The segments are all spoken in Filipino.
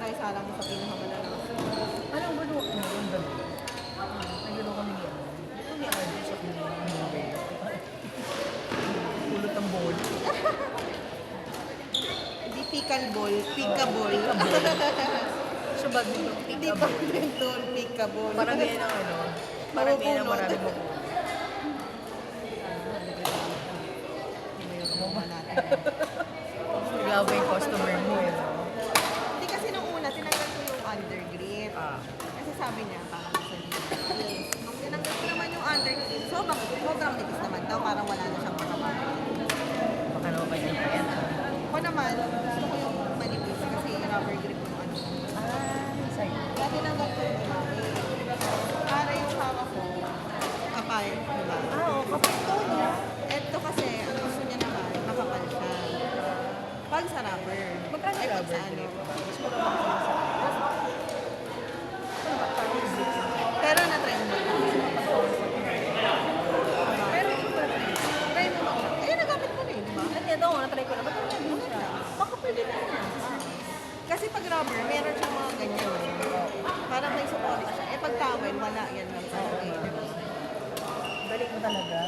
para isalang sa pinakamalalas. Ano ba doon? Ano yung dalo? Nagano kami yan. Ito ni Arjo sa pinag-movie. Kulot ng bowl. Hindi pickleball, pickable. Sa badminton, Hindi pick-up. badminton, pickable. Marami yan ang ano. Marami yan ang marami mo. Grabe yung customer mo eh. No? Hindi kasi nung una, tinanggal ko yung undergrip. Ah. Kasi sabi niya, parang gusto niya. Yes. Nung tinanggal ko naman yung undergrip, sobrang nipis naman daw, parang wala na siyang makapagod. Baka naman pa yan pa yan. Ako naman, gusto ko yung manipis kasi rubber grip yung ano. Sa'yo. Kaya tinanggal ko yung mami. Para yung hawak ko, kapal, diba? Oo, kapag to niya. Ito kasi, ang gusto niya naman, makapal siya. Pag sa rubber. Magkano Ay, pag rubber sa ano. grip? Mas magkano sa Pero na-try mo. Pero ito ba? Try mo lang. Eh, nagamit mo na yun, di ba? At ito, na-try ko na. Ba't ano siya? Baka pwede na yan. Kasi pag rubber, meron siyang mga ganyan. Parang may support siya. Eh, pag towel, wala yan lang sa Galing mo talaga.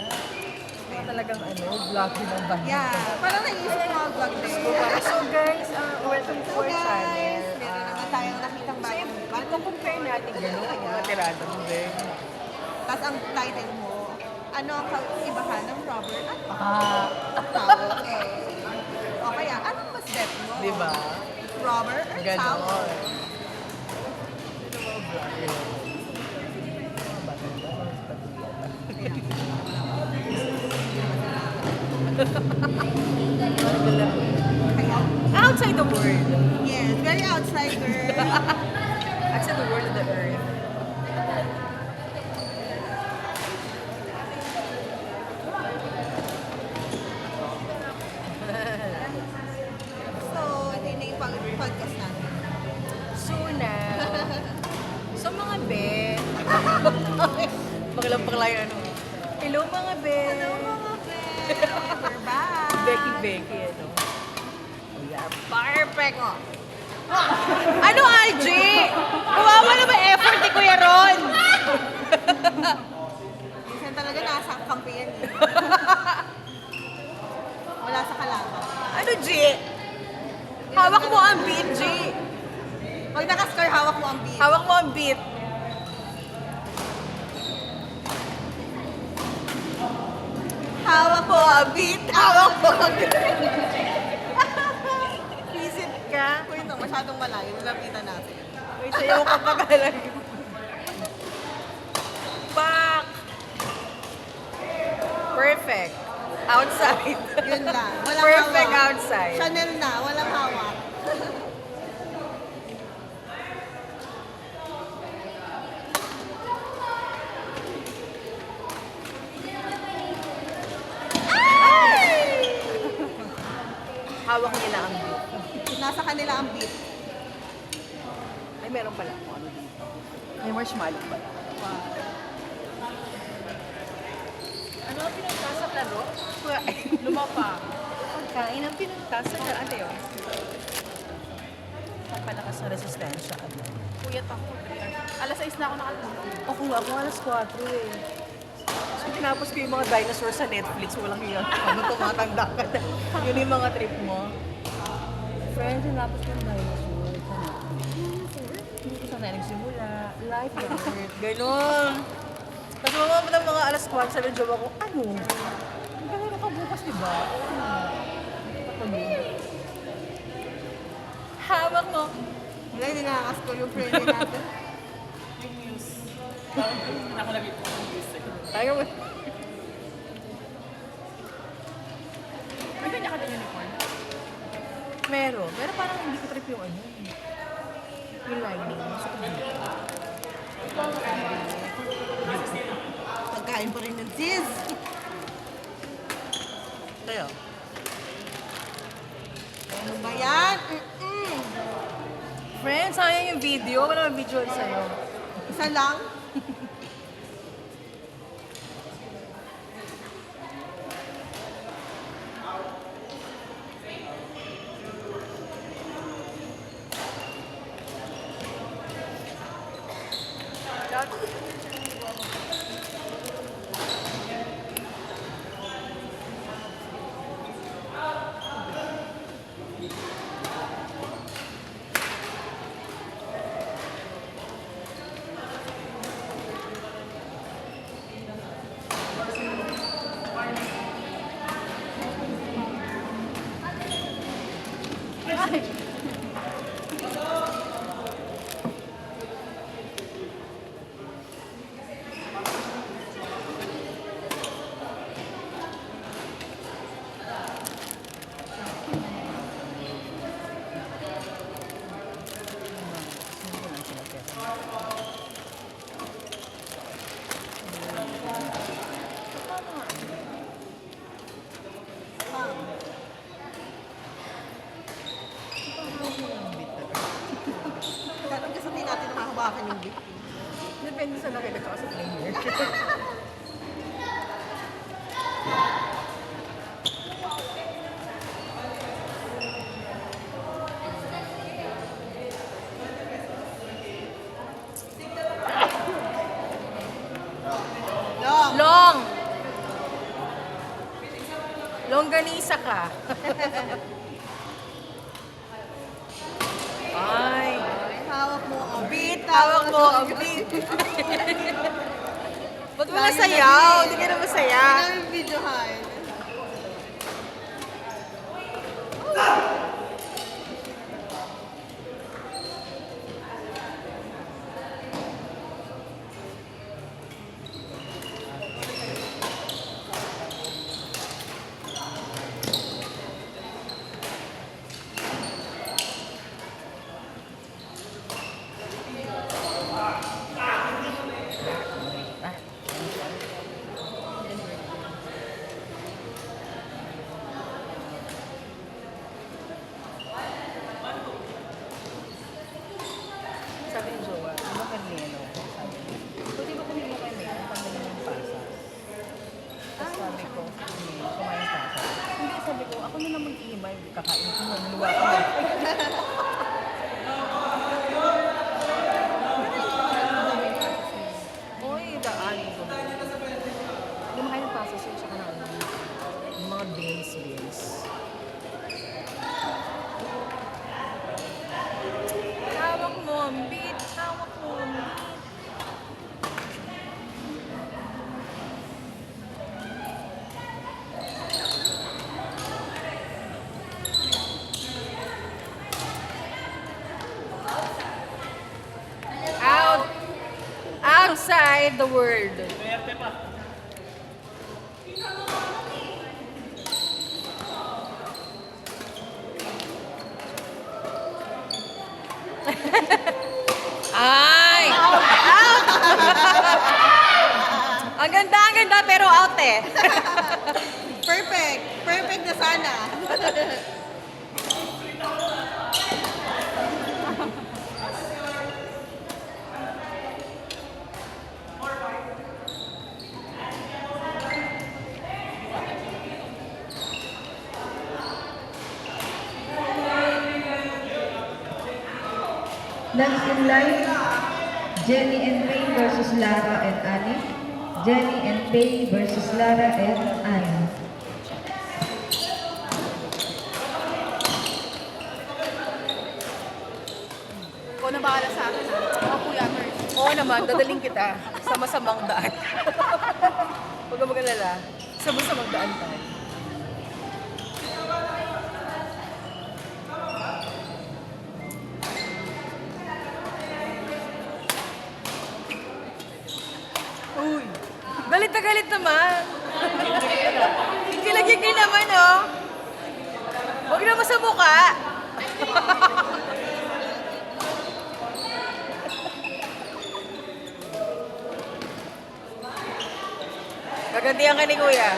Mga talagang ano, vlog din ang bahay. Yeah, parang naisip ko mga vlog din. So guys, welcome to So our channel. guys, meron naman tayong nakitang bagong bag. Kung-compare natin gano'n, mga tirada mo din. Tapos ang title mo, ano ang kaibahan ng rubber at Ah, towel? O kaya, anong mas bet mo? di ba? Rubber or Ganon. towel? Sino mga vlog yun? Mga bata-bata, mas patuloy. Kaya, Outside the world. yes, very outsider. Outside the world of the earth. So, ito na yung podcast natin. Suna. So mga be. Paglampang lang ano. Hello mga be. Hello mga friends! We're back! Becky, ano. We are perfect. Oh. Ano, RJ? Kawawa na ba effort ni Kuya Ron? Minsan talaga nasa kampi yan eh. Wala sa kalaban. Ano, G? Hawak mo ang beat, G. Pag nakascore, hawak mo ang beat. Hawak mo ang beat. Hawak mo ang beat! Hawak mo ang beat! Visit ka. Uy, ito, masyadong malayo. Lapitan natin. May sayaw ka pa galang. Back. Perfect. Outside. Yun lang. Walang Perfect hawak. outside. Chanel na, walang hawak. Hawak nila ang beat. Nasa kanila ang beat. Ay, meron pala ako ano dito. May marshmallow pala. Ano ang pinagta sa laro? Lumapa. Pagkain ang pinagta sa laro. Ano yun? Papalakas na resistensya. Puyat ako. Alas 6 na ako nakatulog. Ako nga, ako alas 4 eh. So, tinapos ko yung mga dinosaur sa Netflix. Walang yan. Ano, tumatanda ka na. Yun yung mga trip mo. Friends, tinapos ko yung dinosaur sa Netflix. Hindi ko sana nagsimula. Life on Earth. Ganon. Tapos mga alas 4, sabi ng jowa ko, ano? Ang gano'n nakabukas, diba? Patuloy. Hawak mo. Wala, hindi nakakascore yung friend natin. Yung news. Ako lagi po yung news eh. Ayaw mo. May ganyan ka din uniform? Meron. Pero parang hindi ko trip yung ano. Yung lining. So, Pagkain pa rin ng cheese. Kaya. Ano ba yan? Friends, sayang yung video. Wala yung visual sa'yo. Isa lang? akin yung victim. Depende sa nakita ko sa player. Long! Long! Longganisa ka. Ay. Hawak mo ang Beat, hawak mo ang beat. Ba't mo nasayaw? Hindi ka na masaya. Hindi namin videohan. Sabi ni Jowa, ano ka nilo? Pwede ba kung mo kay Mel, pambili ng pasas? Tapos sabi ko, hindi, kumain pasas. Hindi, sabi ko, ako na naman iimay, kakain ko na, naluwa ko na. Oy, daanin ko. Hindi makain ng pasas yun, tsaka na ano, yung mga beans. Hawak mo ang beat, hawak mo ang beat. Outside the world. Swerte pa. Ay! Ang ganda, pero out eh. Perfect! Perfect na sana. Next in line, Jenny and Pay versus Lara and Annie. Jenny and Pay versus Lara and Annie. Ikaw na bahala sa akin. Ako kuya first. Oo naman, dadaling kita sa masamang daan. Huwag ka mag-alala, sa masamang daan tayo. Uy, galit na galit naman. Kikilagigil naman, oh. Huwag naman sa mukha. Gagantihan ka ni Kuya.